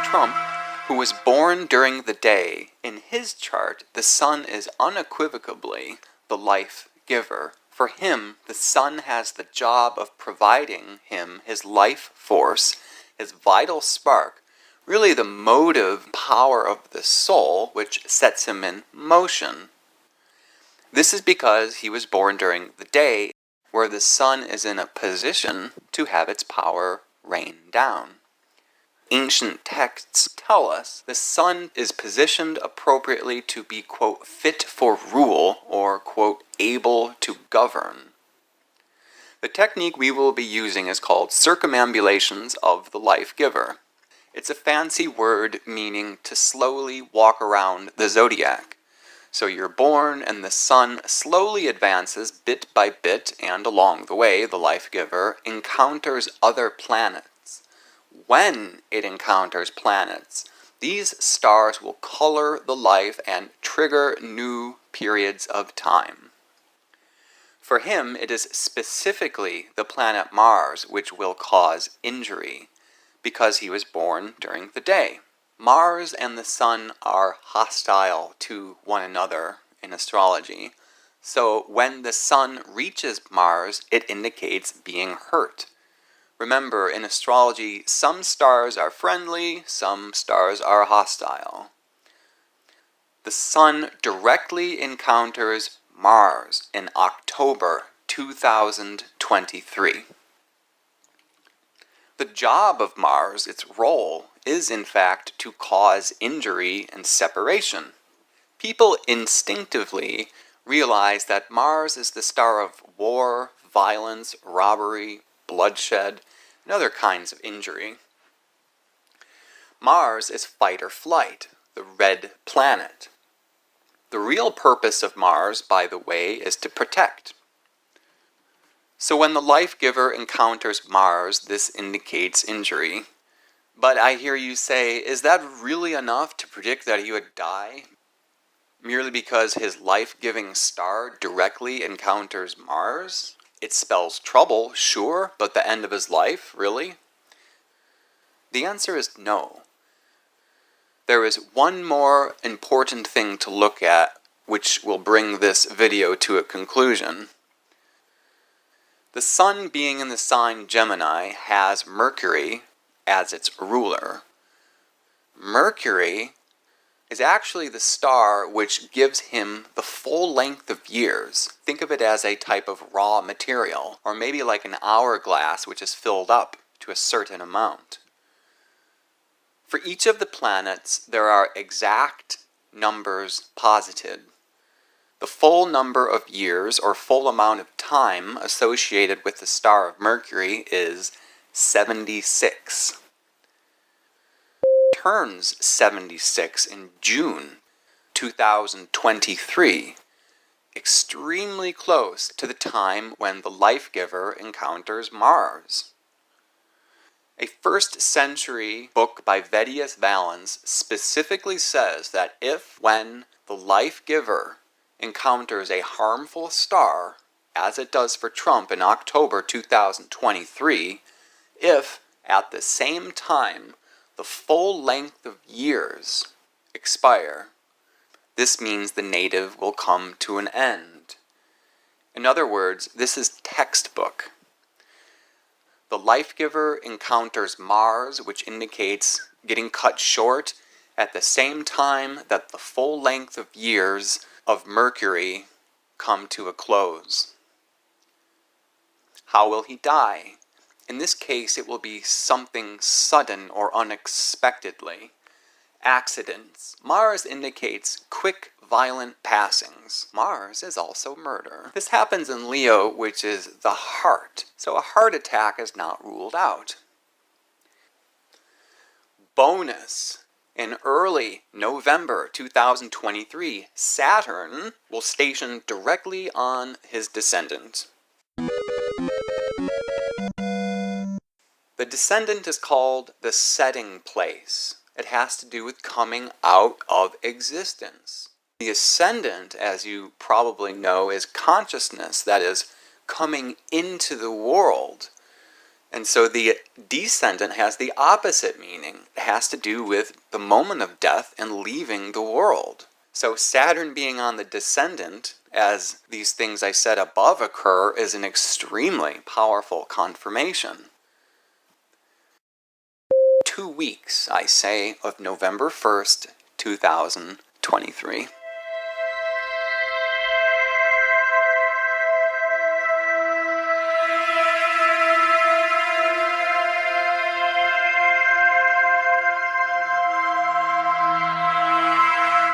Trump, who was born during the day, in his chart, the sun is unequivocally the life giver. For him, the sun has the job of providing him his life force, his vital spark, really the motive power of the soul, which sets him in motion. This is because he was born during the day, where the sun is in a position to have its power rain down. Ancient texts tell us the sun is positioned appropriately to be, quote, fit for rule, or, quote, able to govern. The technique we will be using is called Circumambulations of the Life Giver. It's a fancy word meaning to slowly walk around the zodiac. So you're born and the sun slowly advances bit by bit, and along the way, the life giver encounters other planets. When it encounters planets, these stars will color the life and trigger new periods of time. For him, it is specifically the planet Mars which will cause injury, because he was born during the day. Mars and the sun are hostile to one another in astrology, so when the sun reaches Mars, it indicates being hurt. Remember, in astrology, some stars are friendly, some stars are hostile. The sun directly encounters Mars in October 2023. The job of Mars, its role, is in fact to cause injury and separation. People instinctively realize that Mars is the star of war, violence, robbery, bloodshed, and other kinds of injury. Mars is fight or flight, the red planet. The real purpose of Mars, by the way, is to protect. So when the life giver encounters Mars, this indicates injury. But I hear you say, is that really enough to predict that he would die? Merely because his life-giving star directly encounters Mars? It spells trouble, sure, but the end of his life, really? The answer is no. There is one more important thing to look at, which will bring this video to a conclusion. The sun, being in the sign Gemini, has Mercury as its ruler. Mercury is actually the star which gives him the full length of years. Think of it as a type of raw material, or maybe like an hourglass which is filled up to a certain amount. For each of the planets, there are exact numbers posited. The full number of years, or full amount of time, associated with the star of Mercury is 76. Turns 76 in June 2023, extremely close to the time when the life giver encounters Mars. A 1st century book by Vettius Valens specifically says that when the life giver encounters a harmful star, as it does for Trump in October 2023, if at the same time the full length of years expire, this means the native will come to an end. In other words, this is textbook. The life giver encounters Mars, which indicates getting cut short at the same time that the full length of years of Mercury come to a close. How will he die? In this case, it will be something sudden or unexpectedly. Accidents. Mars indicates quick, violent passings. Mars is also murder. This happens in Leo, which is the heart, so a heart attack is not ruled out. Bonus. In early November 2023, Saturn will station directly on his descendant. The descendant is called the setting place. It has to do with coming out of existence. The ascendant, as you probably know, is consciousness, that is, coming into the world. And so the descendant has the opposite meaning. It has to do with the moment of death and leaving the world. So Saturn being on the descendant, as these things I said above occur, is an extremely powerful confirmation. 2 weeks, I say, of November 1st, 2023.